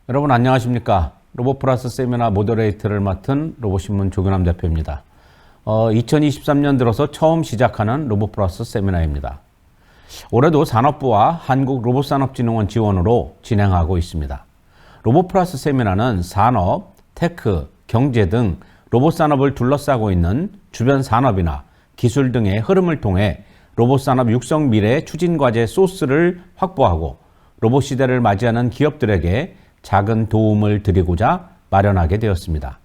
여러분 안녕하십니까? 로봇플러스 세미나 모더레이터를 맡은 로봇신문 조규남 대표입니다. 2023년 들어서 처음 시작하는 로봇플러스 세미나입니다. 올해도 산업부와 한국로봇산업진흥원 지원으로 진행하고 있습니다. 로봇플러스 세미나는 산업, 테크, 경제 등 로봇산업을 둘러싸고 있는 주변 산업이나 기술 등의 흐름을 통해 로봇산업 육성 미래 추진과제 소스를 확보하고 로봇 시대를 맞이하는 기업들에게 작은 도움을 드리고자 마련하게 되었습니다.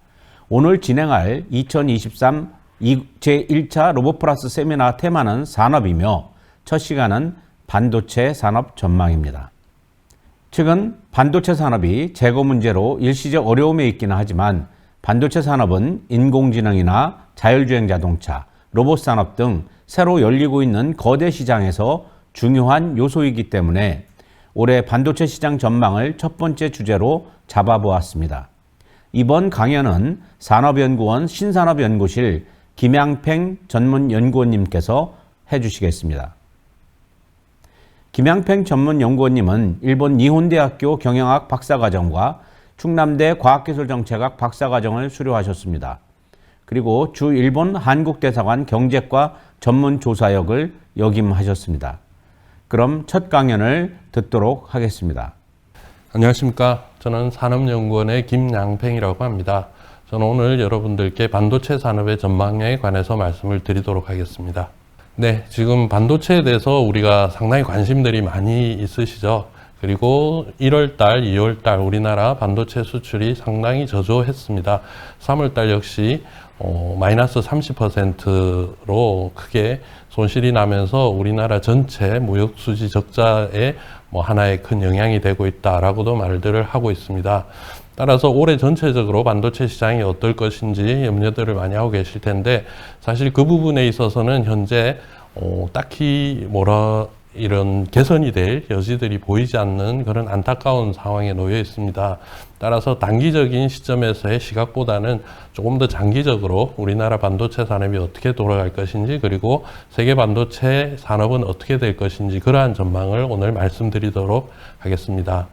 오늘 진행할 2023 제1차 로봇플러스 세미나 테마는 산업이며 첫 시간은 반도체 산업 전망입니다. 최근 반도체 산업이 재고 문제로 일시적 어려움에 있기는 하지만 반도체 산업은 인공지능이나 자율주행 자동차, 로봇 산업 등 새로 열리고 있는 거대 시장에서 중요한 요소이기 때문에 올해 반도체 시장 전망을 첫 번째 주제로 잡아보았습니다. 이번 강연은 산업연구원 신산업연구실 김양팽 전문연구원님께서 해주시겠습니다. 김양팽 전문연구원님은 일본 니혼대학교 경영학 박사과정과 충남대 과학기술정책학 박사과정을 수료하셨습니다. 그리고 주 일본 한국대사관 경제과 전문조사역을 역임하셨습니다. 그럼 첫 강연을 듣도록 하겠습니다. 안녕하십니까. 저는 산업연구원의 김양팽이라고 합니다. 저는 오늘 여러분들께 반도체 산업의 전망에 관해서 말씀을 드리도록 하겠습니다. 네, 지금 반도체에 대해서 우리가 상당히 관심들이 많이 있으시죠. 그리고 1월달, 2월달 우리나라 반도체 수출이 상당히 저조했습니다. 3월달 역시 마이너스 30%로 크게 손실이 나면서 우리나라 전체 무역 수지 적자에 하나의 큰 영향이 되고 있다라고도 말들을 하고 있습니다. 따라서 올해 전체적으로 반도체 시장이 어떨 것인지 염려들을 많이 하고 계실 텐데 사실 그 부분에 있어서는 현재 딱히 이런 개선이 될 여지들이 보이지 않는 그런 안타까운 상황에 놓여 있습니다. 따라서 단기적인 시점에서의 시각보다는 조금 더 장기적으로 우리나라 반도체 산업이 어떻게 돌아갈 것인지 그리고 세계 반도체 산업은 어떻게 될 것인지 그러한 전망을 오늘 말씀드리도록 하겠습니다.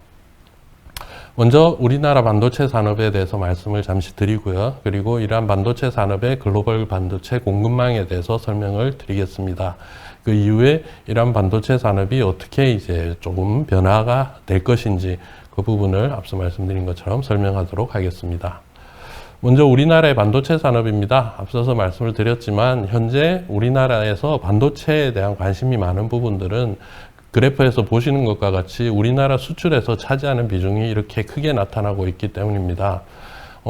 먼저 우리나라 반도체 산업에 대해서 말씀을 잠시 드리고요. 그리고 이러한 반도체 산업의 글로벌 반도체 공급망에 대해서 설명을 드리겠습니다. 그 이후에 이러한 반도체 산업이 어떻게 이제 조금 변화가 될 것인지 그 부분을 앞서 말씀드린 것처럼 설명하도록 하겠습니다. 먼저 우리나라의 반도체 산업입니다. 앞서서 말씀을 드렸지만 현재 우리나라에서 반도체에 대한 관심이 많은 부분들은 그래프에서 보시는 것과 같이 우리나라 수출에서 차지하는 비중이 이렇게 크게 나타나고 있기 때문입니다.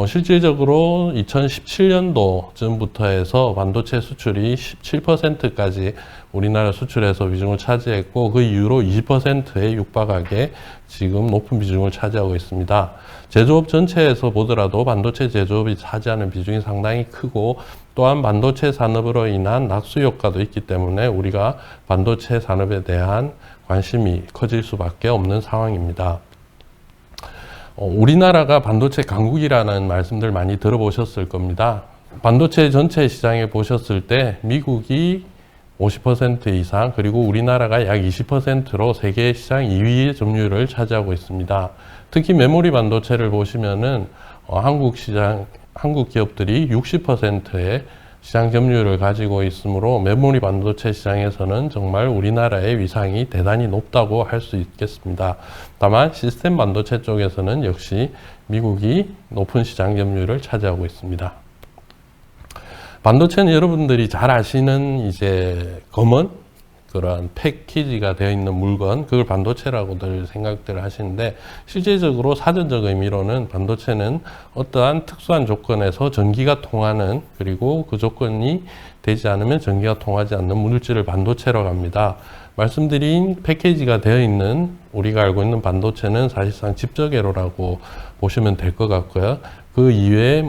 실질적으로 2017년도 쯤부터 해서 반도체 수출이 17%까지 우리나라 수출에서 비중을 차지했고 그 이후로 20%에 육박하게 지금 높은 비중을 차지하고 있습니다. 제조업 전체에서 보더라도 반도체 제조업이 차지하는 비중이 상당히 크고 또한 반도체 산업으로 인한 낙수 효과도 있기 때문에 우리가 반도체 산업에 대한 관심이 커질 수밖에 없는 상황입니다. 우리나라가 반도체 강국이라는 말씀들 많이 들어보셨을 겁니다. 반도체 전체 시장에 보셨을 때 미국이 50% 이상 그리고 우리나라가 약 20%로 세계 시장 2위의 점유율을 차지하고 있습니다. 특히 메모리 반도체를 보시면은 한국 기업들이 60%의 시장 점유율을 가지고 있으므로 메모리 반도체 시장에서는 정말 우리나라의 위상이 대단히 높다고 할 수 있겠습니다. 다만 시스템 반도체 쪽에서는 역시 미국이 높은 시장 점유율을 차지하고 있습니다. 반도체는 여러분들이 잘 아시는 이제 검은 그러한 패키지가 되어 있는 물건, 그걸 반도체라고들 생각들을 하시는데 실제적으로 사전적 의미로는 반도체는 어떠한 특수한 조건에서 전기가 통하는 그리고 그 조건이 되지 않으면 전기가 통하지 않는 물질을 반도체라고 합니다. 말씀드린 패키지가 되어 있는 우리가 알고 있는 반도체는 사실상 집적회로라고 보시면 될 것 같고요. 그 이외에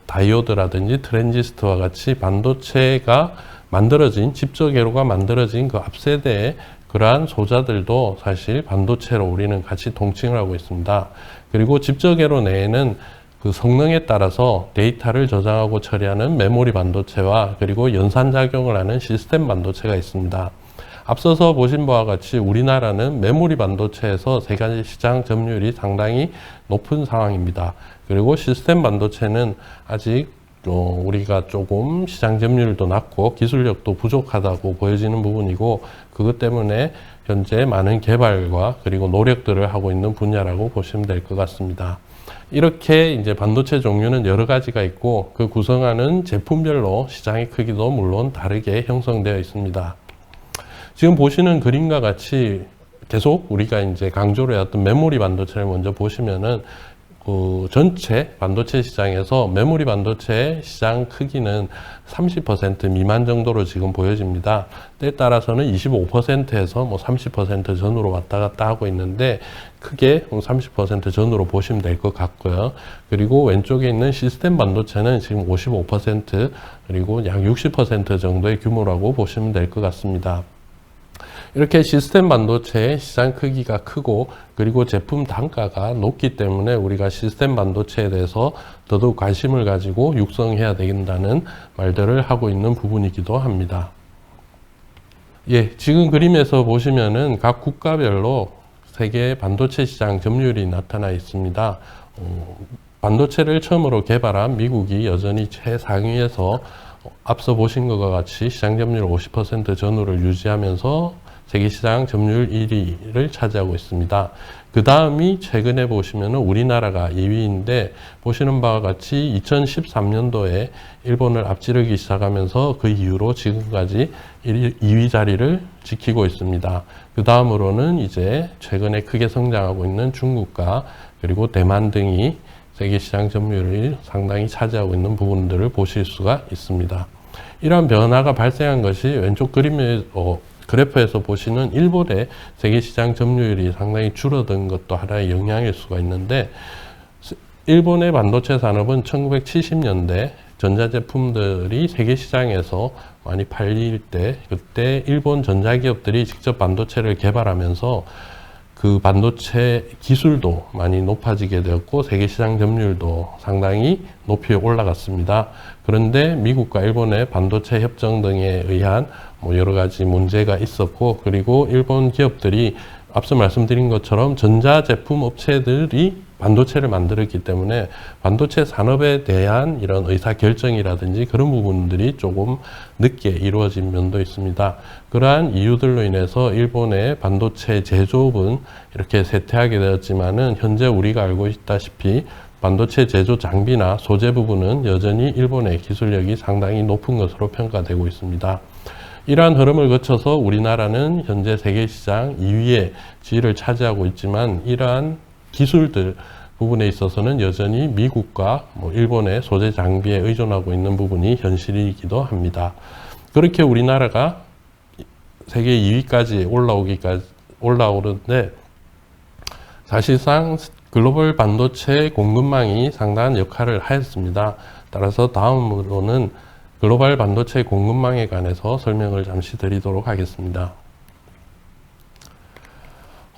다이오드라든지 트랜지스터와 같이 반도체가 만들어진 집적회로가 만들어진 그 앞세대의 그러한 소자들도 사실 반도체로 우리는 같이 동칭을 하고 있습니다. 그리고 집적회로 내에는 그 성능에 따라서 데이터를 저장하고 처리하는 메모리 반도체와 그리고 연산작용을 하는 시스템 반도체가 있습니다. 앞서서 보신 바와 같이 우리나라는 메모리 반도체에서 세계 시장 점유율이 상당히 높은 상황입니다. 그리고 시스템 반도체는 아직 우리가 조금 시장 점유율도 낮고 기술력도 부족하다고 보여지는 부분이고, 그것 때문에 현재 많은 개발과 그리고 노력들을 하고 있는 분야라고 보시면 될 것 같습니다. 이렇게 이제 반도체 종류는 여러 가지가 있고, 그 구성하는 제품별로 시장의 크기도 물론 다르게 형성되어 있습니다. 지금 보시는 그림과 같이 계속 우리가 이제 강조를 해왔던 메모리 반도체를 먼저 보시면은, 그 전체 반도체 시장에서 메모리 반도체 시장 크기는 30% 미만 정도로 지금 보여집니다. 때에 따라서는 25%에서 30% 전후로 왔다 갔다 하고 있는데, 크게 30% 전후로 보시면 될 것 같고요. 그리고 왼쪽에 있는 시스템 반도체는 지금 55% 그리고 약 60% 정도의 규모라고 보시면 될 것 같습니다. 이렇게 시스템 반도체의 시장 크기가 크고, 그리고 제품 단가가 높기 때문에 우리가 시스템 반도체에 대해서 더더욱 관심을 가지고 육성해야 된다는 말들을 하고 있는 부분이기도 합니다. 예, 지금 그림에서 보시면은 각 국가별로 세계 반도체 시장 점유율이 나타나 있습니다. 반도체를 처음으로 개발한 미국이 여전히 최상위에서 앞서 보신 것과 같이 시장 점유율 50% 전후를 유지하면서 세계시장 점유율 1위를 차지하고 있습니다. 그 다음이 최근에 보시면 우리나라가 2위인데, 보시는 바와 같이 2013년도에 일본을 앞지르기 시작하면서 그 이후로 지금까지 2위 자리를 지키고 있습니다. 그 다음으로는 이제 최근에 크게 성장하고 있는 중국과 그리고 대만 등이 세계시장 점유율을 상당히 차지하고 있는 부분들을 보실 수가 있습니다. 이러한 변화가 발생한 것이 왼쪽 그래프에서 보시는 일본의 세계시장 점유율이 상당히 줄어든 것도 하나의 영향일 수가 있는데, 일본의 반도체 산업은 1970년대 전자제품들이 세계시장에서 많이 팔릴 때, 그때 일본 전자기업들이 직접 반도체를 개발하면서 그 반도체 기술도 많이 높아지게 되었고, 세계시장 점유율도 상당히 높이 올라갔습니다. 그런데 미국과 일본의 반도체 협정 등에 의한 여러 가지 문제가 있었고, 그리고 일본 기업들이 앞서 말씀드린 것처럼 전자제품 업체들이 반도체를 만들었기 때문에 반도체 산업에 대한 이런 의사결정이라든지 그런 부분들이 조금 늦게 이루어진 면도 있습니다. 그러한 이유들로 인해서 일본의 반도체 제조업은 이렇게 쇠퇴하게 되었지만은, 현재 우리가 알고 있다시피 반도체 제조 장비나 소재 부분은 여전히 일본의 기술력이 상당히 높은 것으로 평가되고 있습니다. 이러한 흐름을 거쳐서 우리나라는 현재 세계시장 2위의 지위를 차지하고 있지만, 이러한 기술들 부분에 있어서는 여전히 미국과 일본의 소재 장비에 의존하고 있는 부분이 현실이기도 합니다. 그렇게 우리나라가 세계 2위까지 올라오는데, 사실상 글로벌 반도체 공급망이 상당한 역할을 하였습니다. 따라서 다음으로는 글로벌 반도체 공급망에 관해서 설명을 잠시 드리도록 하겠습니다.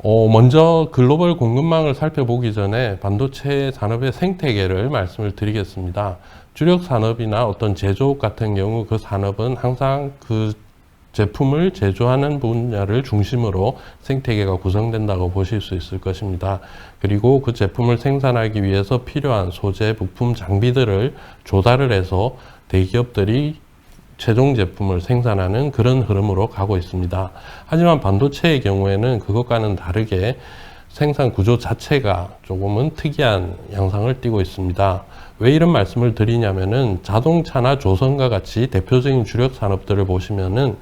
먼저 글로벌 공급망을 살펴보기 전에 반도체 산업의 생태계를 말씀을 드리겠습니다. 주력 산업이나 어떤 제조업 같은 경우 그 산업은 항상 그 제품을 제조하는 분야를 중심으로 생태계가 구성된다고 보실 수 있을 것입니다. 그리고 그 제품을 생산하기 위해서 필요한 소재, 부품, 장비들을 조달을 해서 대기업들이 최종 제품을 생산하는 그런 흐름으로 가고 있습니다. 하지만 반도체의 경우에는 그것과는 다르게 생산 구조 자체가 조금은 특이한 양상을 띠고 있습니다. 왜 이런 말씀을 드리냐면은, 자동차나 조선과 같이 대표적인 주력 산업들을 보시면은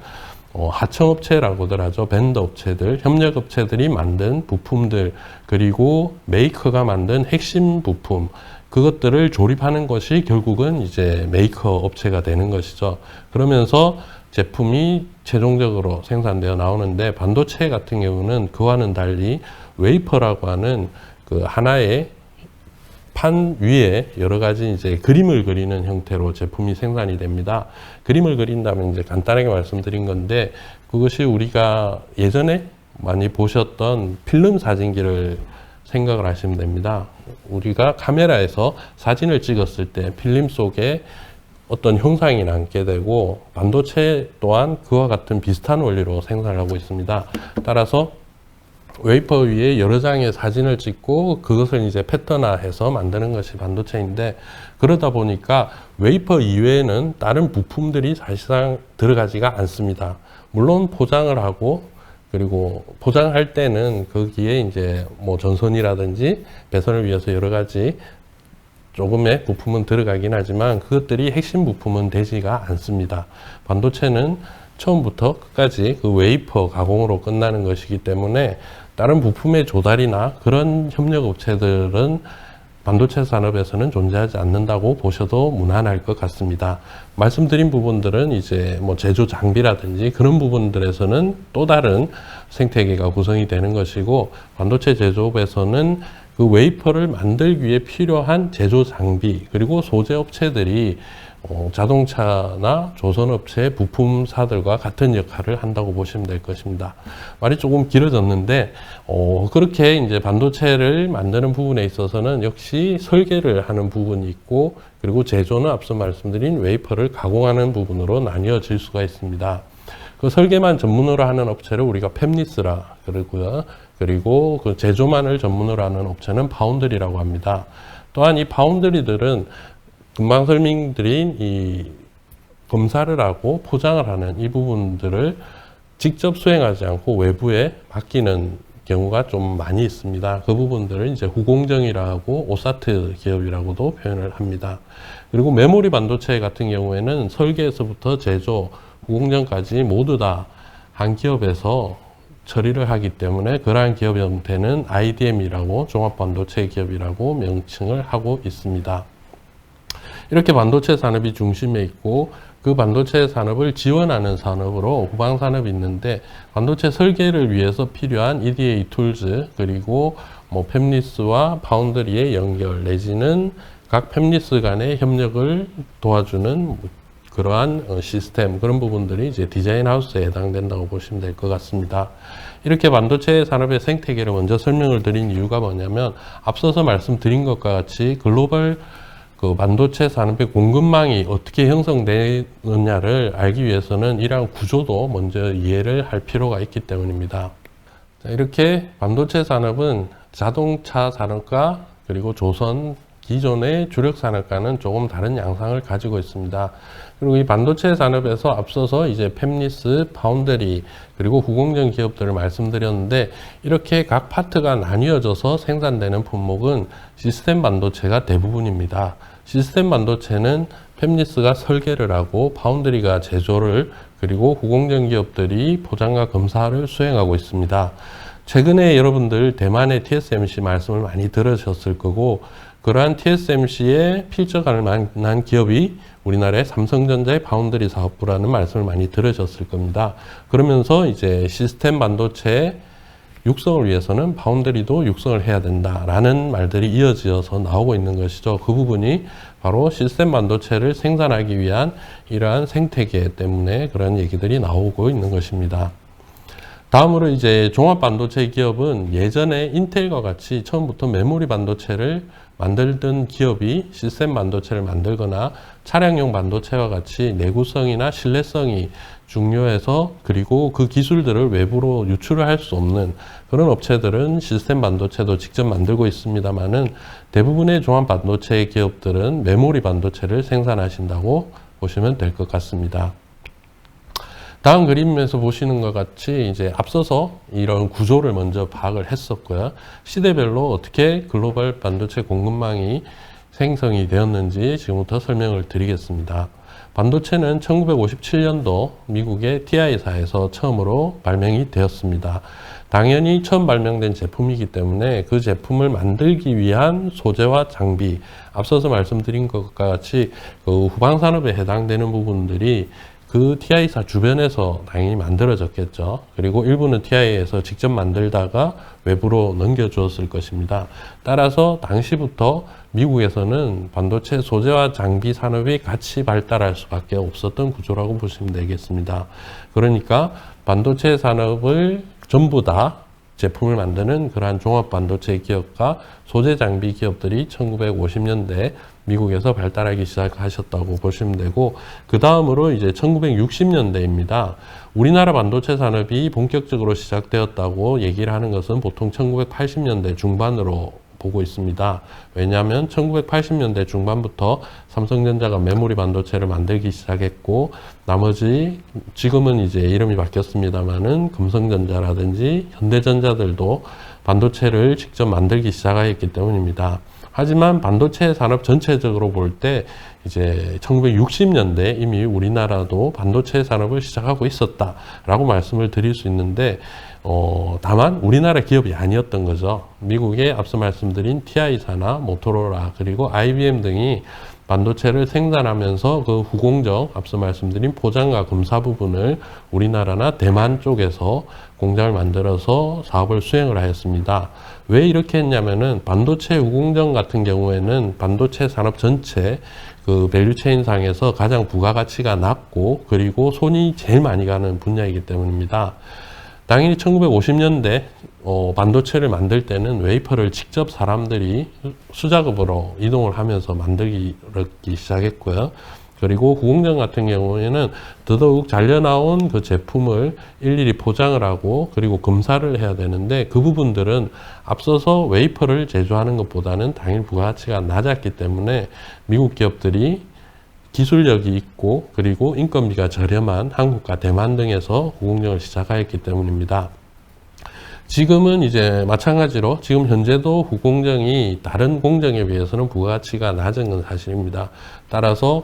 하청업체라고들 하죠. 벤더 업체들, 협력업체들이 만든 부품들, 그리고 메이커가 만든 핵심 부품, 그것들을 조립하는 것이 결국은 이제 메이커 업체가 되는 것이죠. 그러면서 제품이 최종적으로 생산되어 나오는데, 반도체 같은 경우는 그와는 달리 웨이퍼라고 하는 그 하나의 판 위에 여러 가지 이제 그림을 그리는 형태로 제품이 생산이 됩니다. 그림을 그린다면 이제 간단하게 말씀드린 건데, 그것이 우리가 예전에 많이 보셨던 필름 사진기를 생각을 하시면 됩니다. 우리가 카메라에서 사진을 찍었을 때 필름 속에 어떤 형상이 남게 되고 반도체 또한 그와 같은 비슷한 원리로 생산을 하고 있습니다. 따라서 웨이퍼 위에 여러 장의 사진을 찍고 그것을 이제 패턴화해서 만드는 것이 반도체인데, 그러다 보니까 웨이퍼 이외에는 다른 부품들이 사실상 들어가지가 않습니다. 물론 포장을 하고, 그리고 포장할 때는 거기에 이제 뭐 전선이라든지 배선을 위해서 여러 가지 조금의 부품은 들어가긴 하지만 그것들이 핵심 부품은 되지가 않습니다. 반도체는 처음부터 끝까지 그 웨이퍼 가공으로 끝나는 것이기 때문에 다른 부품의 조달이나 그런 협력 업체들은 반도체 산업에서는 존재하지 않는다고 보셔도 무난할 것 같습니다. 말씀드린 부분들은 이제 뭐 제조 장비라든지 그런 부분들에서는 또 다른 생태계가 구성이 되는 것이고, 반도체 제조업에서는 그 웨이퍼를 만들기 위해 필요한 제조 장비 그리고 소재 업체들이 자동차나 조선업체 부품사들과 같은 역할을 한다고 보시면 될 것입니다. 말이 조금 길어졌는데 그렇게 이제 반도체를 만드는 부분에 있어서는 역시 설계를 하는 부분이 있고, 그리고 제조는 앞서 말씀드린 웨이퍼를 가공하는 부분으로 나뉘어질 수가 있습니다. 그 설계만 전문으로 하는 업체를 우리가 팹리스라 그러고요. 그리고 그 제조만을 전문으로 하는 업체는 파운드리라고 합니다. 또한 이 파운드리들은 금방 설명드린 이 검사를 하고 포장을 하는 이 부분들을 직접 수행하지 않고 외부에 맡기는 경우가 좀 많이 있습니다. 그 부분들을 이제 후공정이라고 오사트 기업이라고도 표현을 합니다. 그리고 메모리 반도체 같은 경우에는 설계에서부터 제조, 후공정까지 모두 다 한 기업에서 처리를 하기 때문에 그러한 기업 형태는 IDM이라고 종합반도체 기업이라고 명칭을 하고 있습니다. 이렇게 반도체 산업이 중심에 있고 그 반도체 산업을 지원하는 산업으로 후방 산업이 있는데, 반도체 설계를 위해서 필요한 EDA 툴즈 그리고 뭐 팹리스와 파운드리의 연결 내지는 각 팹리스 간의 협력을 도와주는 그러한 시스템, 그런 부분들이 이제 디자인 하우스에 해당된다고 보시면 될 것 같습니다. 이렇게 반도체 산업의 생태계를 먼저 설명을 드린 이유가 뭐냐면, 앞서서 말씀드린 것과 같이 글로벌 그 반도체 산업의 공급망이 어떻게 형성되느냐를 알기 위해서는 이러한 구조도 먼저 이해를 할 필요가 있기 때문입니다. 자, 이렇게 반도체 산업은 자동차 산업과 그리고 조선 기존의 주력 산업과는 조금 다른 양상을 가지고 있습니다. 그리고 이 반도체 산업에서 앞서서 이제 팹리스, 파운드리 그리고 후공정 기업들을 말씀드렸는데, 이렇게 각 파트가 나뉘어져서 생산되는 품목은 시스템 반도체가 대부분입니다. 시스템 반도체는 팹리스가 설계를 하고 파운드리가 제조를, 그리고 후공정 기업들이 포장과 검사를 수행하고 있습니다. 최근에 여러분들 대만의 TSMC 말씀을 많이 들으셨을 거고, 그러한 TSMC에 필적할 만한 기업이 우리나라의 삼성전자의 파운드리 사업부라는 말씀을 많이 들으셨을 겁니다. 그러면서 이제 시스템 반도체 육성을 위해서는 파운드리도 육성을 해야 된다라는 말들이 이어지어서 나오고 있는 것이죠. 그 부분이 바로 시스템 반도체를 생산하기 위한 이러한 생태계 때문에 그런 얘기들이 나오고 있는 것입니다. 다음으로 이제 종합 반도체 기업은 예전에 인텔과 같이 처음부터 메모리 반도체를 만들던 기업이 시스템 반도체를 만들거나 차량용 반도체와 같이 내구성이나 신뢰성이 중요해서, 그리고 그 기술들을 외부로 유출을 할 수 없는 그런 업체들은 시스템 반도체도 직접 만들고 있습니다만은, 대부분의 종합 반도체 기업들은 메모리 반도체를 생산하신다고 보시면 될 것 같습니다. 다음 그림에서 보시는 것 같이 이제 앞서서 이런 구조를 먼저 파악을 했었고요. 시대별로 어떻게 글로벌 반도체 공급망이 생성이 되었는지 지금부터 설명을 드리겠습니다. 반도체는 1957년도 미국의 TI사에서 처음으로 발명이 되었습니다. 당연히 처음 발명된 제품이기 때문에 그 제품을 만들기 위한 소재와 장비, 앞서서 말씀드린 것과 같이 그 후방 산업에 해당되는 부분들이 그 TI사 주변에서 당연히 만들어졌겠죠. 그리고 일부는 TI에서 직접 만들다가 외부로 넘겨주었을 것입니다. 따라서 당시부터 미국에서는 반도체 소재와 장비 산업이 같이 발달할 수밖에 없었던 구조라고 보시면 되겠습니다. 그러니까 반도체 산업을 전부 다 제품을 만드는 그러한 종합 반도체 기업과 소재 장비 기업들이 1950년대 미국에서 발달하기 시작하셨다고 보시면 되고, 그 다음으로 이제 1960년대입니다. 우리나라 반도체 산업이 본격적으로 시작되었다고 얘기를 하는 것은 보통 1980년대 중반으로 보고 있습니다. 왜냐하면 1980년대 중반부터 삼성전자가 메모리 반도체를 만들기 시작했고, 나머지 지금은 이제 이름이 바뀌었습니다만은 금성전자라든지 현대전자들도 반도체를 직접 만들기 시작했기 때문입니다. 하지만 반도체 산업 전체적으로 볼 때 이제 1960년대 이미 우리나라도 반도체 산업을 시작하고 있었다라고 말씀을 드릴 수 있는데, 다만 우리나라 기업이 아니었던 거죠. 미국의 앞서 말씀드린 TI사나 모토로라 그리고 IBM 등이 반도체를 생산하면서 그 후공정, 앞서 말씀드린 포장과 검사 부분을 우리나라나 대만 쪽에서 공장을 만들어서 사업을 수행을 하였습니다. 왜 이렇게 했냐면은 반도체 후공정 같은 경우에는 반도체 산업 전체 그 밸류체인 상에서 가장 부가가치가 낮고 그리고 손이 제일 많이 가는 분야이기 때문입니다. 당연히 1950년대 반도체를 만들 때는 웨이퍼를 직접 사람들이 수작업으로 이동을 하면서 만들기 시작했고요. 그리고 후공정 같은 경우에는 더더욱 잘려나온 그 제품을 일일이 포장을 하고 그리고 검사를 해야 되는데, 그 부분들은 앞서서 웨이퍼를 제조하는 것보다는 당연히 부가가치가 낮았기 때문에 미국 기업들이 기술력이 있고 그리고 인건비가 저렴한 한국과 대만 등에서 후공정을 시작하였기 때문입니다. 지금은 이제 마찬가지로 지금 현재도 후공정이 다른 공정에 비해서는 부가가치가 낮은 건 사실입니다. 따라서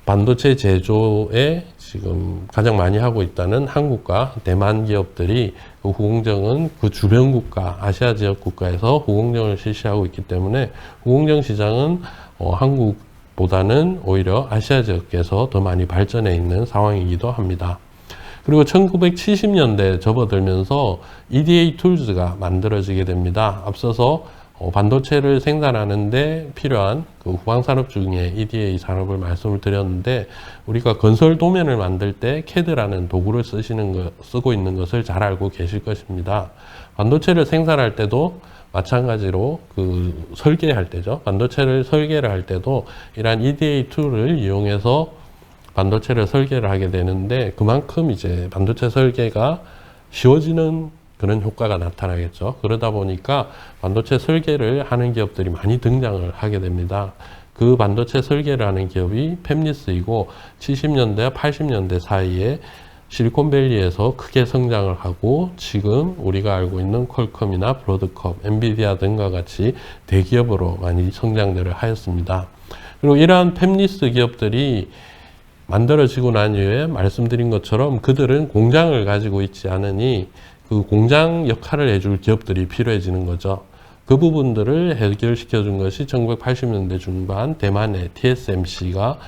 반도체 제조에 지금 가장 많이 하고 있다는 한국과 대만 기업들이 그 후공정은 그 주변 국가, 아시아 지역 국가에서 후공정을 실시하고 있기 때문에 후공정 시장은 한국보다는 오히려 아시아 지역에서 더 많이 발전해 있는 상황이기도 합니다. 그리고 1970년대 접어들면서 EDA 툴즈가 만들어지게 됩니다. 앞서서 반도체를 생산하는데 필요한 그 후방산업 중에 EDA 산업을 말씀을 드렸는데, 우리가 건설 도면을 만들 때 CAD라는 도구를 쓰고 있는 것을 잘 알고 계실 것입니다. 반도체를 생산할 때도 마찬가지로 그 설계할 때죠. 반도체를 설계를 할 때도 이러한 EDA 툴을 이용해서 반도체를 설계를 하게 되는데, 그만큼 이제 반도체 설계가 쉬워지는 그런 효과가 나타나겠죠. 그러다 보니까 반도체 설계를 하는 기업들이 많이 등장을 하게 됩니다. 그 반도체 설계를 하는 기업이 팹리스이고 70년대와 80년대 사이에 실리콘밸리에서 크게 성장을 하고, 지금 우리가 알고 있는 퀄컴이나 브로드컴, 엔비디아 등과 같이 대기업으로 많이 성장들을 하였습니다. 그리고 이러한 팹리스 기업들이 만들어지고 난 이후에 말씀드린 것처럼 그들은 공장을 가지고 있지 않으니 그 공장 역할을 해줄 기업들이 필요해지는 거죠. 그 부분들을 해결시켜 준 것이 1980년대 중반 대만의 TSMC가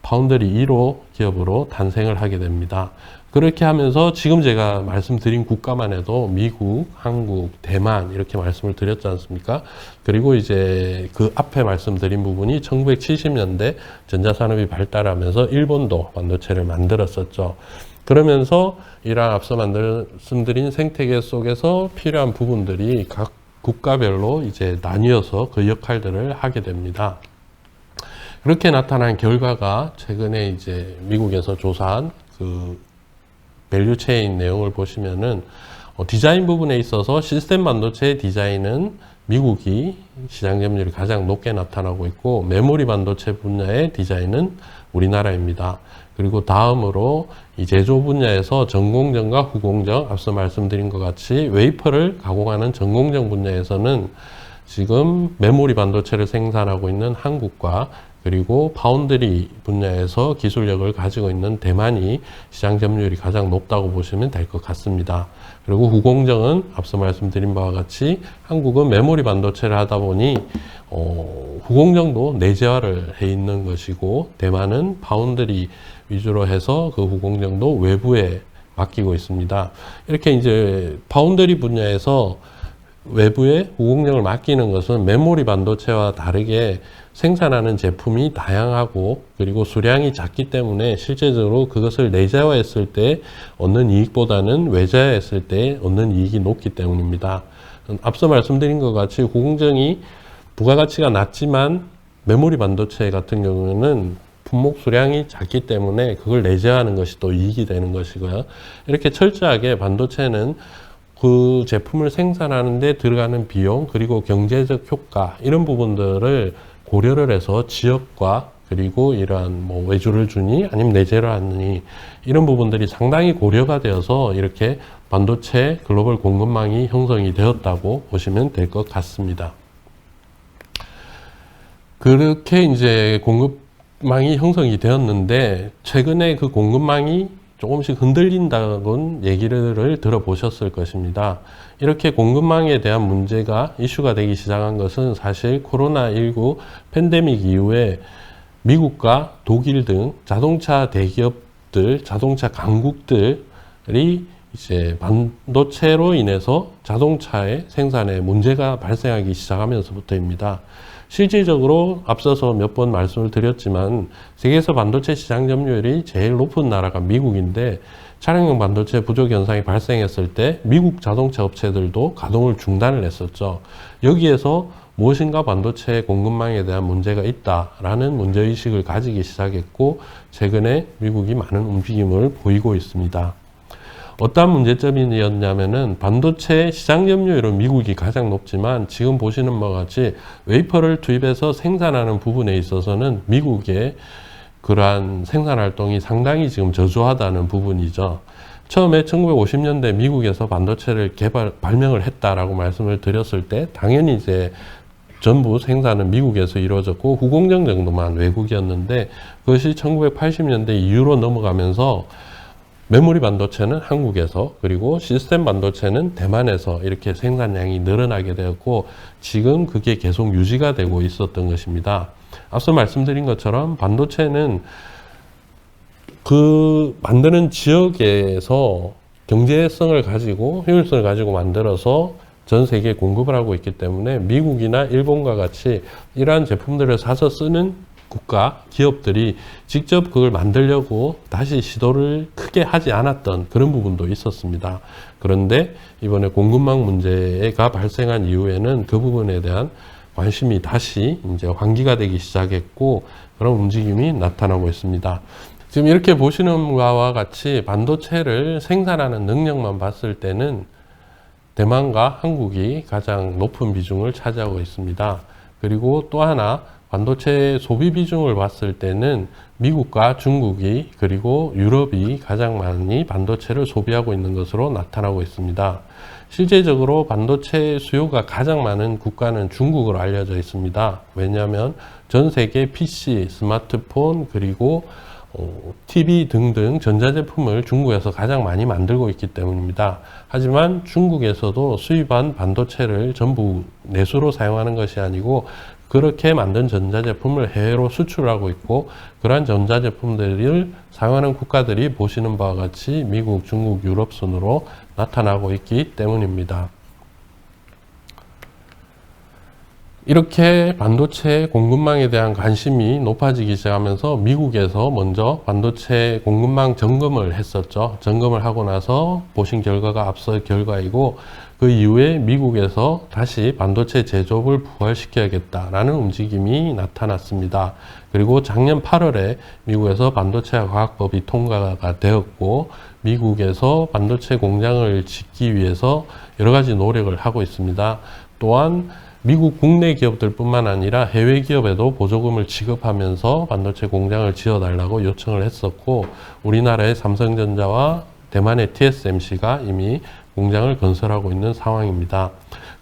파운드리 1호 기업으로 탄생을 하게 됩니다. 그렇게 하면서 지금 제가 말씀드린 국가만 해도 미국, 한국, 대만 이렇게 말씀을 드렸지 않습니까? 그리고 이제 그 앞에 말씀드린 부분이 1970년대 전자산업이 발달하면서 일본도 반도체를 만들었었죠. 그러면서 이러한 앞서 말씀드린 생태계 속에서 필요한 부분들이 각 국가별로 이제 나뉘어서 그 역할들을 하게 됩니다. 그렇게 나타난 결과가 최근에 이제 미국에서 조사한 그 밸류체인 내용을 보시면은 디자인 부분에 있어서 시스템 반도체의 디자인은 미국이 시장 점유율이 가장 높게 나타나고 있고, 메모리 반도체 분야의 디자인은 우리나라입니다. 그리고 다음으로 이 제조 분야에서 전공정과 후공정, 앞서 말씀드린 것 같이 웨이퍼를 가공하는 전공정 분야에서는 지금 메모리 반도체를 생산하고 있는 한국과 그리고 파운드리 분야에서 기술력을 가지고 있는 대만이 시장 점유율이 가장 높다고 보시면 될 것 같습니다. 그리고 후공정은 앞서 말씀드린 바와 같이 한국은 메모리 반도체를 하다 보니 후공정도 내재화를 해 있는 것이고, 대만은 파운드리 위주로 해서 그 후공정도 외부에 맡기고 있습니다. 이렇게 이제 파운드리 분야에서 외부에 후공정을 맡기는 것은 메모리 반도체와 다르게 생산하는 제품이 다양하고 그리고 수량이 작기 때문에 실제적으로 그것을 내재화했을 때 얻는 이익보다는 외재화했을 때 얻는 이익이 높기 때문입니다. 앞서 말씀드린 것 같이 후공정이 부가가치가 낮지만 메모리 반도체 같은 경우는 품목 수량이 작기 때문에 그걸 내재하는 것이 또 이익이 되는 것이고요. 이렇게 철저하게 반도체는 그 제품을 생산하는 데 들어가는 비용 그리고 경제적 효과 이런 부분들을 고려를 해서 지역과 그리고 이러한 뭐 외주를 주니 아니면 내재를 하니 이런 부분들이 상당히 고려가 되어서 이렇게 반도체 글로벌 공급망이 형성이 되었다고 보시면 될 것 같습니다. 그렇게 이제 공급망이 형성이 되었는데 최근에 그 공급망이 조금씩 흔들린다는 얘기를 들어보셨을 것입니다. 이렇게 공급망에 대한 문제가 이슈가 되기 시작한 것은 사실 코로나19 팬데믹 이후에 미국과 독일 등 자동차 대기업들, 자동차 강국들이 이제 반도체로 인해서 자동차의 생산에 문제가 발생하기 시작하면서부터입니다. 실질적으로 앞서서 몇 번 말씀을 드렸지만 세계에서 반도체 시장 점유율이 제일 높은 나라가 미국인데 차량용 반도체 부족 현상이 발생했을 때 미국 자동차 업체들도 가동을 중단을 했었죠. 여기에서 무엇인가 반도체 공급망에 대한 문제가 있다라는 문제의식을 가지기 시작했고 최근에 미국이 많은 움직임을 보이고 있습니다. 어떤 문제점이었냐면은 반도체 시장 점유율은 미국이 가장 높지만 지금 보시는 바와 같이 웨이퍼를 투입해서 생산하는 부분에 있어서는 미국의 그러한 생산 활동이 상당히 지금 저조하다는 부분이죠. 처음에 1950년대 미국에서 반도체를 발명을 했다라고 말씀을 드렸을 때 당연히 이제 전부 생산은 미국에서 이루어졌고 후공정 정도만 외국이었는데 그것이 1980년대 이후로 넘어가면서 메모리 반도체는 한국에서 그리고 시스템 반도체는 대만에서 이렇게 생산량이 늘어나게 되었고 지금 그게 계속 유지가 되고 있었던 것입니다. 앞서 말씀드린 것처럼 반도체는 그 만드는 지역에서 경제성을 가지고 효율성을 가지고 만들어서 전 세계에 공급을 하고 있기 때문에 미국이나 일본과 같이 이러한 제품들을 사서 쓰는 국가, 기업들이 직접 그걸 만들려고 다시 시도를 크게 하지 않았던 그런 부분도 있었습니다. 그런데 이번에 공급망 문제가 발생한 이후에는 그 부분에 대한 관심이 다시 이제 환기가 되기 시작했고 그런 움직임이 나타나고 있습니다. 지금 이렇게 보시는 바와 같이 반도체를 생산하는 능력만 봤을 때는 대만과 한국이 가장 높은 비중을 차지하고 있습니다. 그리고 또 하나 반도체 소비 비중을 봤을 때는 미국과 중국이 그리고 유럽이 가장 많이 반도체를 소비하고 있는 것으로 나타나고 있습니다. 실제적으로 반도체 수요가 가장 많은 국가는 중국으로 알려져 있습니다. 왜냐하면 전 세계 PC, 스마트폰 그리고 TV 등등 전자제품을 중국에서 가장 많이 만들고 있기 때문입니다. 하지만 중국에서도 수입한 반도체를 전부 내수로 사용하는 것이 아니고 그렇게 만든 전자제품을 해외로 수출하고 있고 그러한 전자제품들을 사용하는 국가들이 보시는 바와 같이 미국, 중국, 유럽 순으로 나타나고 있기 때문입니다. 이렇게 반도체 공급망에 대한 관심이 높아지기 시작하면서 미국에서 먼저 반도체 공급망 점검을 했었죠. 점검을 하고 나서 보신 결과가 앞서 결과이고 그 이후에 미국에서 다시 반도체 제조업을 부활시켜야겠다라는 움직임이 나타났습니다. 그리고 작년 8월에 미국에서 반도체 과학법이 통과가 되었고 미국에서 반도체 공장을 짓기 위해서 여러 가지 노력을 하고 있습니다. 또한 미국 국내 기업들 뿐만 아니라 해외 기업에도 보조금을 지급하면서 반도체 공장을 지어달라고 요청을 했었고 우리나라의 삼성전자와 대만의 TSMC가 이미 공장을 건설하고 있는 상황입니다.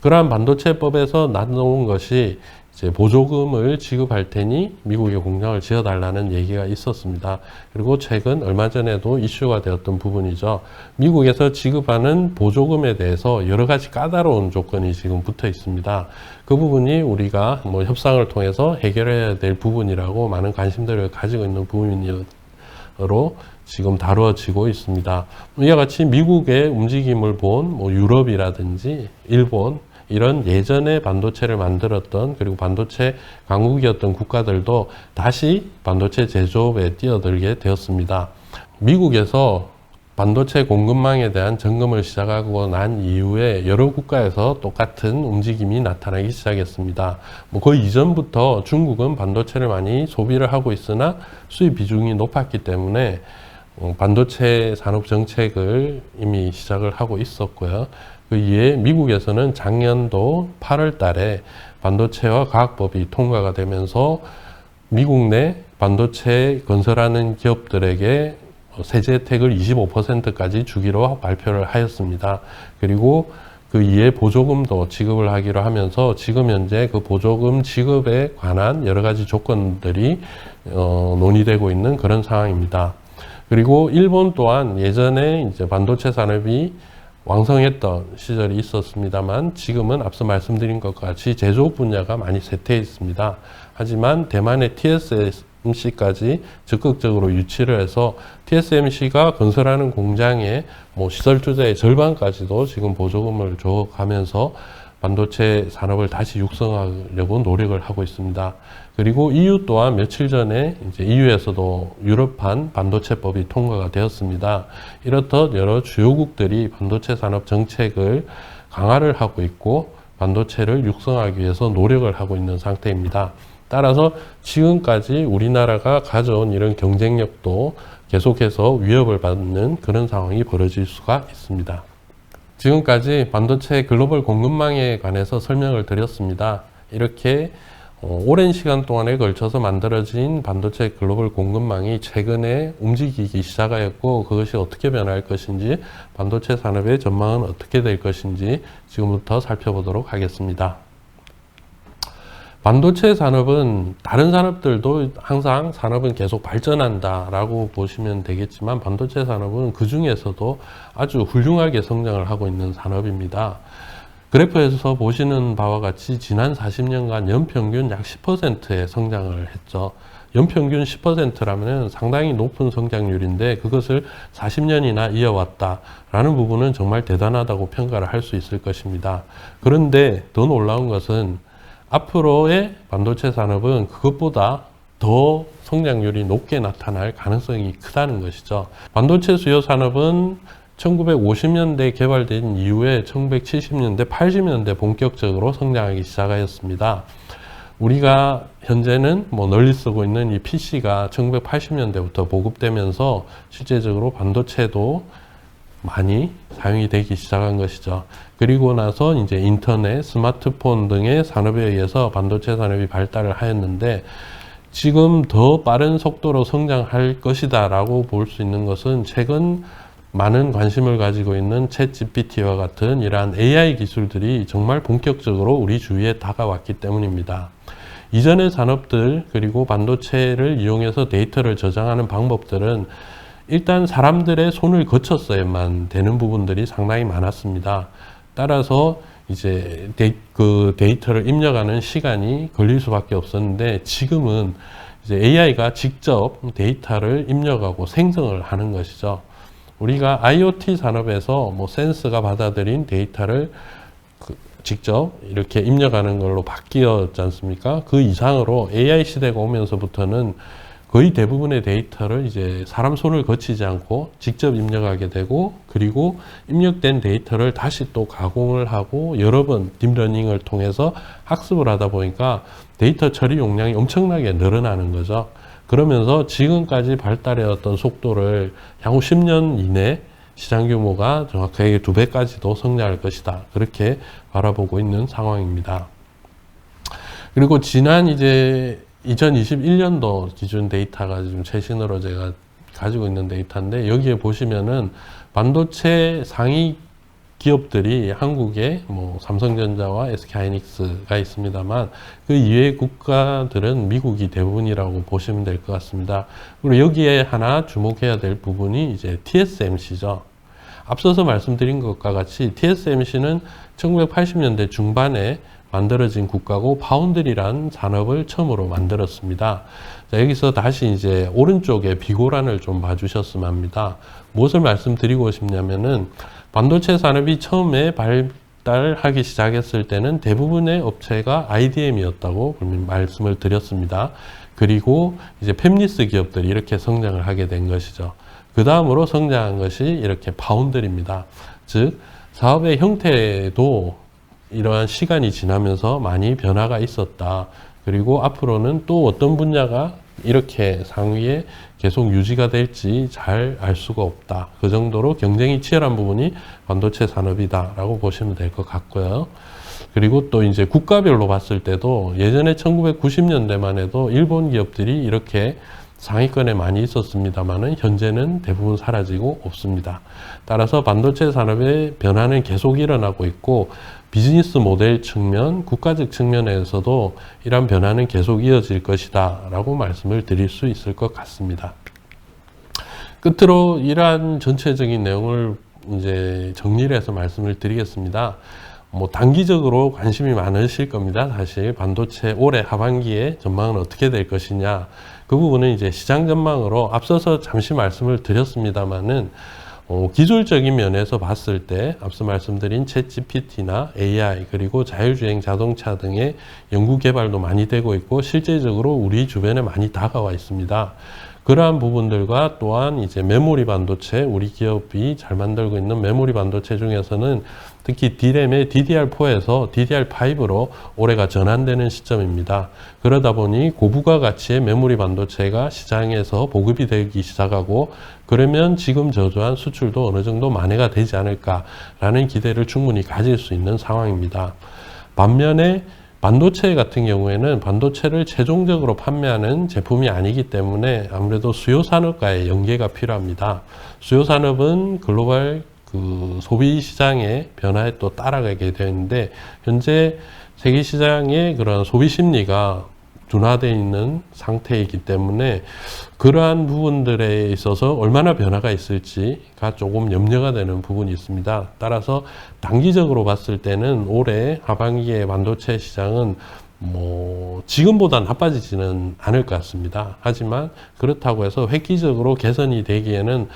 그러한 반도체법에서 나온 것이 이제 보조금을 지급할 테니 미국의 공장을 지어달라는 얘기가 있었습니다. 그리고 최근 얼마 전에도 이슈가 되었던 부분이죠. 미국에서 지급하는 보조금에 대해서 여러 가지 까다로운 조건이 지금 붙어 있습니다. 그 부분이 우리가 뭐 협상을 통해서 해결해야 될 부분이라고 많은 관심들을 가지고 있는 부분으로 지금 다루어지고 있습니다. 이와 같이 미국의 움직임을 본 뭐 유럽이라든지 일본 이런 예전에 반도체를 만들었던 그리고 반도체 강국이었던 국가들도 다시 반도체 제조업에 뛰어들게 되었습니다. 미국에서 반도체 공급망에 대한 점검을 시작하고 난 이후에 여러 국가에서 똑같은 움직임이 나타나기 시작했습니다. 뭐 그 이전부터 중국은 반도체를 많이 소비를 하고 있으나 수입 비중이 높았기 때문에 반도체 산업 정책을 이미 시작을 하고 있었고요. 그 이에 미국에서는 작년도 8월 달에 반도체와 과학법이 통과가 되면서 미국 내 반도체 건설하는 기업들에게 세제 혜택을 25%까지 주기로 발표를 하였습니다. 그리고 그 이에 보조금도 지급을 하기로 하면서 지금 현재 그 보조금 지급에 관한 여러 가지 조건들이 논의되고 있는 그런 상황입니다. 그리고 일본 또한 예전에 이제 반도체 산업이 왕성했던 시절이 있었습니다만 지금은 앞서 말씀드린 것과 같이 제조업 분야가 많이 쇠퇴해 있습니다. 하지만 대만의 TSMC까지 적극적으로 유치를 해서 TSMC가 건설하는 공장의 시설 투자의 절반까지도 지금 보조금을 줘가면서 반도체 산업을 다시 육성하려고 노력을 하고 있습니다. 그리고 EU 또한 며칠 전에 이제 EU에서도 유럽판 반도체법이 통과가 되었습니다. 이렇듯 여러 주요국들이 반도체 산업 정책을 강화를 하고 있고 반도체를 육성하기 위해서 노력을 하고 있는 상태입니다. 따라서 지금까지 우리나라가 가져온 이런 경쟁력도 계속해서 위협을 받는 그런 상황이 벌어질 수가 있습니다. 지금까지 반도체 글로벌 공급망에 관해서 설명을 드렸습니다. 이렇게 오랜 시간 동안에 걸쳐서 만들어진 반도체 글로벌 공급망이 최근에 움직이기 시작하였고 그것이 어떻게 변할 것인지 반도체 산업의 전망은 어떻게 될 것인지 지금부터 살펴보도록 하겠습니다. 반도체 산업은 다른 산업들도 항상 산업은 계속 발전한다 라고 보시면 되겠지만 반도체 산업은 그 중에서도 아주 훌륭하게 성장을 하고 있는 산업입니다. 그래프에서 보시는 바와 같이 지난 40년간 연평균 약 10%의 성장을 했죠. 연평균 10%라면 상당히 높은 성장률인데 그것을 40년이나 이어왔다라는 부분은 정말 대단하다고 평가를 할 수 있을 것입니다. 그런데 더 놀라운 것은 앞으로의 반도체 산업은 그것보다 더 성장률이 높게 나타날 가능성이 크다는 것이죠. 반도체 수요 산업은 1950년대 개발된 이후에 1970년대, 80년대 본격적으로 성장하기 시작하였습니다. 우리가 현재는 널리 쓰고 있는 이 PC가 1980년대부터 보급되면서 실제적으로 반도체도 많이 사용이 되기 시작한 것이죠. 그리고 나서 이제 인터넷, 스마트폰 등의 산업에 의해서 반도체 산업이 발달을 하였는데 지금 더 빠른 속도로 성장할 것이다 라고 볼 수 있는 것은 최근 많은 관심을 가지고 있는 챗GPT와 같은 이러한 AI 기술들이 정말 본격적으로 우리 주위에 다가왔기 때문입니다. 이전의 산업들 그리고 반도체를 이용해서 데이터를 저장하는 방법들은 일단 사람들의 손을 거쳤어야만 되는 부분들이 상당히 많았습니다. 따라서 이제 그 데이터를 입력하는 시간이 걸릴 수밖에 없었는데 지금은 이제 AI가 직접 데이터를 입력하고 생성을 하는 것이죠. 우리가 IoT 산업에서 센서가 받아들인 데이터를 직접 이렇게 입력하는 걸로 바뀌었지 않습니까? 그 이상으로 AI 시대가 오면서부터는 거의 대부분의 데이터를 이제 사람 손을 거치지 않고 직접 입력하게 되고 그리고 입력된 데이터를 다시 또 가공을 하고 여러 번 딥러닝을 통해서 학습을 하다 보니까 데이터 처리 용량이 엄청나게 늘어나는 거죠. 그러면서 지금까지 발달해왔던 속도를 향후 10년 이내 시장 규모가 정확하게 2배까지도 성장할 것이다. 그렇게 바라보고 있는 상황입니다. 그리고 지난 이제 2021년도 기준 데이터가 지금 최신으로 제가 가지고 있는 데이터인데 여기에 보시면은 반도체 상위 기업들이 한국에 삼성전자와 SK하이닉스가 있습니다만 그 이외의 국가들은 미국이 대부분이라고 보시면 될 것 같습니다. 그리고 여기에 하나 주목해야 될 부분이 이제 TSMC죠. 앞서서 말씀드린 것과 같이 TSMC는 1980년대 중반에 만들어진 국가고 파운드리라는 산업을 처음으로 만들었습니다. 자, 여기서 다시 이제 오른쪽에 비고란을 좀 봐주셨으면 합니다. 무엇을 말씀드리고 싶냐면은 반도체 산업이 처음에 발달하기 시작했을 때는 대부분의 업체가 IDM이었다고 말씀을 드렸습니다. 그리고 이제 팹리스 기업들이 이렇게 성장을 하게 된 것이죠. 그 다음으로 성장한 것이 이렇게 파운드리입니다. 즉 사업의 형태도 이러한 시간이 지나면서 많이 변화가 있었다. 그리고 앞으로는 또 어떤 분야가 이렇게 상위에 계속 유지가 될지 잘 알 수가 없다. 그 정도로 경쟁이 치열한 부분이 반도체 산업이다라고 보시면 될 것 같고요. 그리고 또 이제 국가별로 봤을 때도 예전에 1990년대만 해도 일본 기업들이 이렇게 상위권에 많이 있었습니다만은 현재는 대부분 사라지고 없습니다. 따라서 반도체 산업의 변화는 계속 일어나고 있고 비즈니스 모델 측면, 국가적 측면에서도 이러한 변화는 계속 이어질 것이다 라고 말씀을 드릴 수 있을 것 같습니다. 끝으로 이러한 전체적인 내용을 이제 정리를 해서 말씀을 드리겠습니다. 단기적으로 관심이 많으실 겁니다. 사실 반도체 올해 하반기에 전망은 어떻게 될 것이냐. 그 부분은 이제 시장 전망으로 앞서서 잠시 말씀을 드렸습니다만은 기술적인 면에서 봤을 때 앞서 말씀드린 챗GPT나 AI 그리고 자율주행 자동차 등의 연구 개발도 많이 되고 있고 실제적으로 우리 주변에 많이 다가와 있습니다. 그러한 부분들과 또한 이제 메모리 반도체, 우리 기업이 잘 만들고 있는 메모리 반도체 중에서는 특히 D램의 DDR4에서 DDR5로 올해가 전환되는 시점입니다. 그러다 보니 고부가 가치의 메모리 반도체가 시장에서 보급이 되기 시작하고 그러면 지금 저조한 수출도 어느 정도 만회가 되지 않을까라는 기대를 충분히 가질 수 있는 상황입니다. 반면에 반도체 같은 경우에는 반도체를 최종적으로 판매하는 제품이 아니기 때문에 아무래도 수요 산업과의 연계가 필요합니다. 수요 산업은 글로벌 소비 시장의 변화에 또 따라가게 되는데 현재 세계 시장의 그런 소비 심리가 둔화되어 있는 상태이기 때문에 그러한 부분들에 있어서 얼마나 변화가 있을지가 조금 염려가 되는 부분이 있습니다. 따라서 단기적으로 봤을 때는 올해 하반기의 반도체 시장은 지금보다 나빠지지는 않을 것 같습니다. 하지만 그렇다고 해서 획기적으로 개선이 되기에는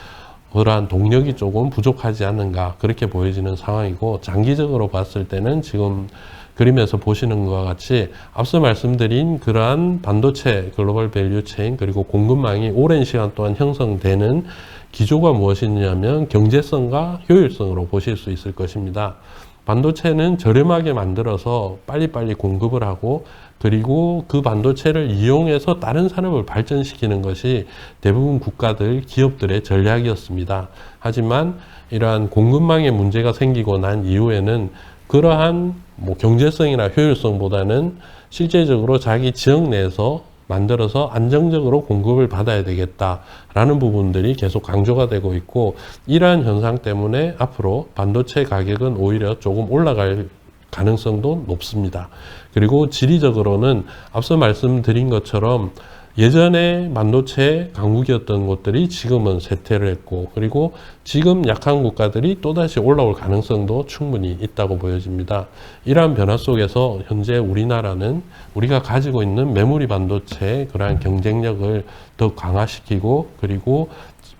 그러한 동력이 조금 부족하지 않는가 그렇게 보여지는 상황이고 장기적으로 봤을 때는 지금 그림에서 보시는 것과 같이 앞서 말씀드린 그러한 반도체 글로벌 밸류 체인 그리고 공급망이 오랜 시간 동안 형성되는 기조가 무엇이냐면 경제성과 효율성으로 보실 수 있을 것입니다. 반도체는 저렴하게 만들어서 빨리빨리 공급을 하고 그리고 그 반도체를 이용해서 다른 산업을 발전시키는 것이 대부분 국가들, 기업들의 전략이었습니다. 하지만 이러한 공급망에 문제가 생기고 난 이후에는 그러한 경제성이나 효율성보다는 실제적으로 자기 지역 내에서 만들어서 안정적으로 공급을 받아야 되겠다라는 부분들이 계속 강조가 되고 있고 이러한 현상 때문에 앞으로 반도체 가격은 오히려 조금 올라갈 가능성도 높습니다. 그리고 지리적으로는 앞서 말씀드린 것처럼 예전에 반도체 강국이었던 곳들이 지금은 쇠퇴를 했고 그리고 지금 약한 국가들이 또다시 올라올 가능성도 충분히 있다고 보여집니다. 이러한 변화 속에서 현재 우리나라는 우리가 가지고 있는 메모리 반도체의 그러한 경쟁력을 더 강화시키고 그리고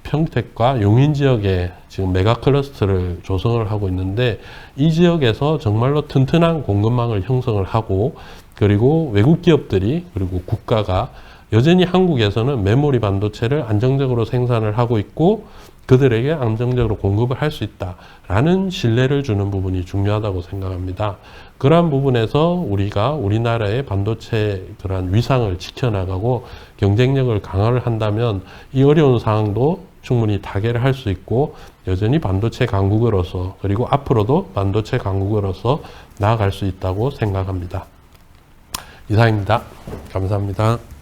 평택과 용인 지역에 지금 메가 클러스터를 조성을 하고 있는데 이 지역에서 정말로 튼튼한 공급망을 형성을 하고 그리고 외국 기업들이 그리고 국가가 여전히 한국에서는 메모리 반도체를 안정적으로 생산을 하고 있고 그들에게 안정적으로 공급을 할 수 있다라는 신뢰를 주는 부분이 중요하다고 생각합니다. 그러한 부분에서 우리가 우리나라의 반도체 그러한 위상을 지켜나가고 경쟁력을 강화를 한다면 이 어려운 상황도 충분히 타개를 할 수 있고 여전히 반도체 강국으로서 그리고 앞으로도 반도체 강국으로서 나아갈 수 있다고 생각합니다. 이상입니다. 감사합니다.